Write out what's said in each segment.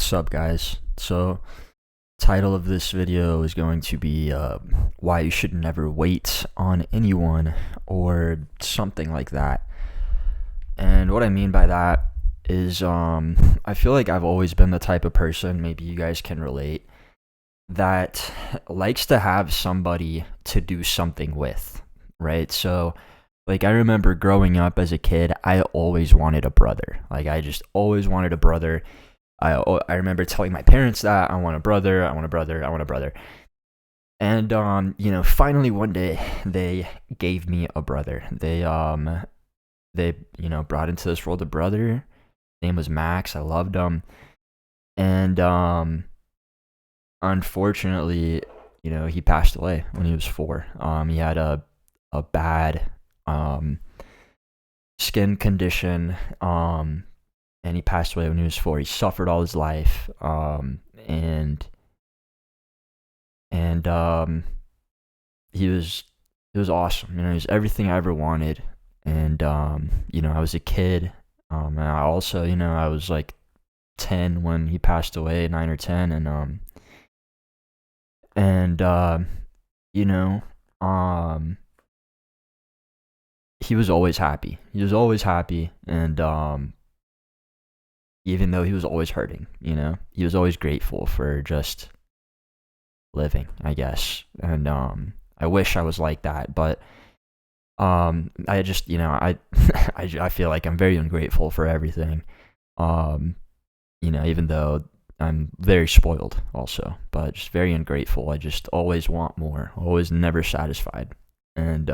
What's up, guys? So, title of this video is going to be why you should never wait on anyone or something like that. And what I mean by that is I feel like I've always been the type of person, maybe you guys can relate, that likes to have somebody to do something with, right? So, like, I remember growing up as a kid, I always wanted a brother. Like, I just always wanted a brother. I remember telling my parents that I want a brother, I want a brother, I want a brother. And finally one day they gave me a brother. They brought into this world a brother. His name was Max. I loved him. And unfortunately, he passed away when he was 4. He had a bad skin condition. And he passed away when he was 4. He suffered all his life, and he was awesome. He was everything I ever wanted. And I was a kid. And I also, I was like 10 when he passed away, 9 or 10, he was always happy. He was always happy, and even though he was always hurting, he was always grateful for just living, I guess. And I wish I was like that, but I just, I feel like I'm very ungrateful for everything. Even though I'm very spoiled also, but just very ungrateful. I just always want more, always never satisfied. And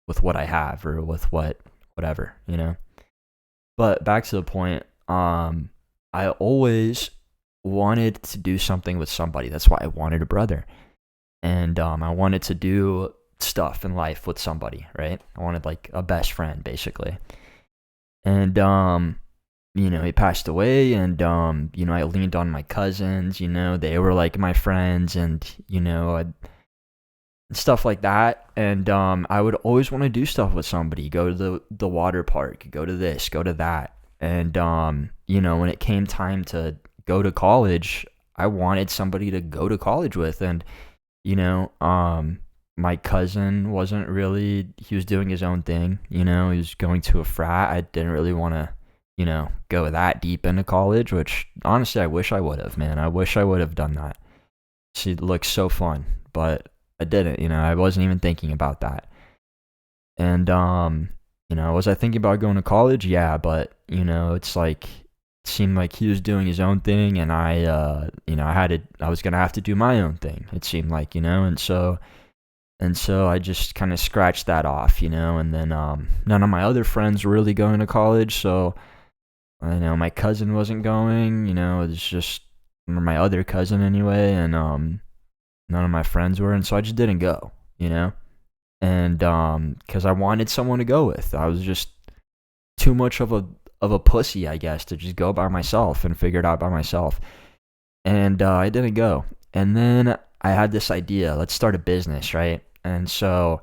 with what I have or with whatever. But back to the point, I always wanted to do something with somebody. That's why I wanted a brother. And I wanted to do stuff in life with somebody, right? I wanted like a best friend, basically. And he passed away, and I leaned on my cousins. They were like my friends, and stuff like that. And I would always want to do stuff with somebody, go to the water park, go to this, go to that. And when it came time to go to college, I wanted somebody to go to college with. And my cousin wasn't really, he was doing his own thing. He was going to a frat. I didn't really want to go that deep into college, which honestly I wish I would have, man. I wish I would have done that. She looked so fun, but I didn't. I wasn't even thinking about that. And was I thinking about going to college? Yeah, but it's like, it seemed like he was doing his own thing, and I was gonna have to do my own thing. It seemed like, and so I just kind of scratched that off, and then none of my other friends were really going to college, so my cousin wasn't going. It was just my other cousin anyway, and none of my friends were, and so I just didn't go, and because I wanted someone to go with. I was just too much of a pussy, I guess, to just go by myself and figure it out by myself. And I didn't go. And then I had this idea, let's start a business, right? And so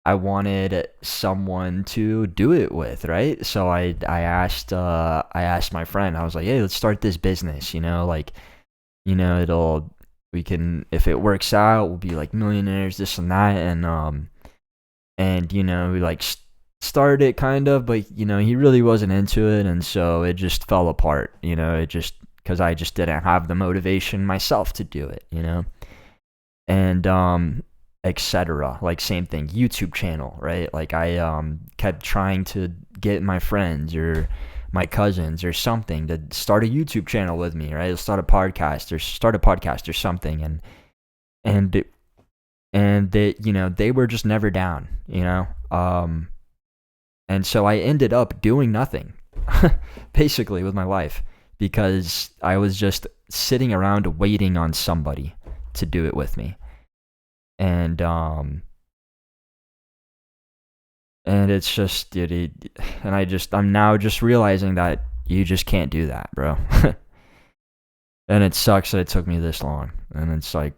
I wanted someone to do it with, right? So I asked my friend. I was like, hey, let's start this business, we can, if it works out, we'll be like millionaires, this and that. And we like started it kind of, but he really wasn't into it, and so it just fell apart. It just, because I just didn't have the motivation myself to do it. And etc. Like, same thing, YouTube channel, right? Like, I kept trying to get my friends or my cousins or something to start a YouTube channel with me, right? Start a podcast or something. And they were just never down, and so I ended up doing nothing basically with my life, because I was just sitting around waiting on somebody to do it with me. And it's just, I'm now just realizing that you just can't do that, bro. And it sucks that it took me this long. And it's like,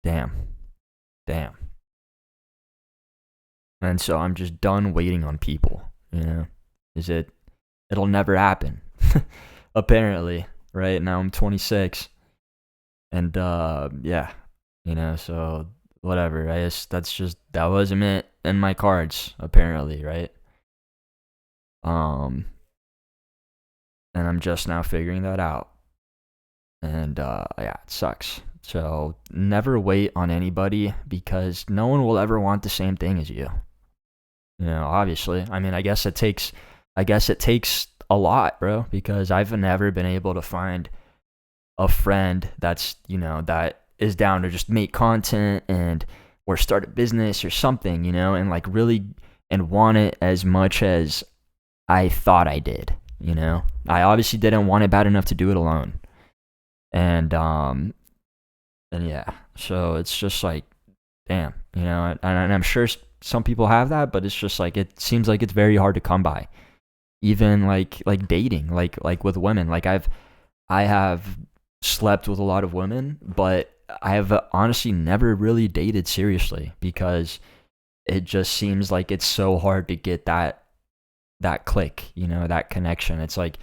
damn. And so I'm just done waiting on people, it'll never happen. Apparently. right? Now I'm 26. And yeah, so whatever. I guess that wasn't it in my cards, apparently, right? Um and I'm just now figuring that out. And yeah, it sucks. So never wait on anybody because no one will ever want the same thing as you. Obviously. I mean, I guess it takes a lot, bro, because I've never been able to find a friend that is down to just make content and or start a business or something, and like really and want it as much as I thought I did. I obviously didn't want it bad enough to do it alone. And yeah, so it's just like, damn, and I'm sure some people have that, but it's just like it seems like it's very hard to come by. Even like dating, like with women. Like I have slept with a lot of women, but I have honestly never really dated seriously because it just seems like it's so hard to get that click, that connection. It's like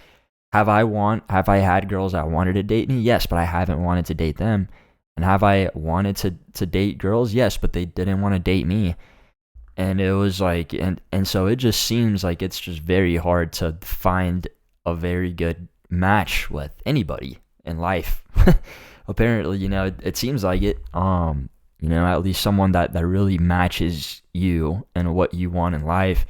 have I had girls that wanted to date me? Yes, but I haven't wanted to date them. And have I wanted to date girls? Yes, but they didn't want to date me. And it was like and so it just seems like it's just very hard to find a very good match with anybody in life. Apparently, it seems like it. At least someone that really matches you and what you want in life.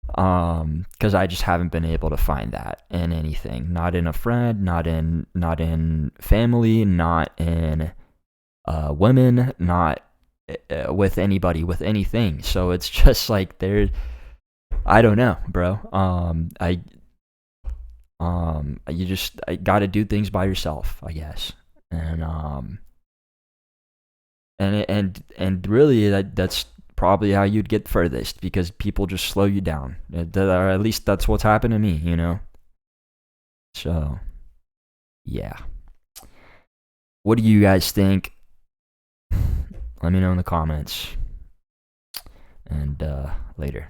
Because I just haven't been able to find that in anything. Not in a friend, not in family, not in women, not with anybody, with anything. So it's just like I don't know, bro. I got to do things by yourself, I guess. And really that's probably how you'd get furthest because people just slow you down. Or at least that's what's happened to me. So yeah. What do you guys think? Let me know in the comments. And later.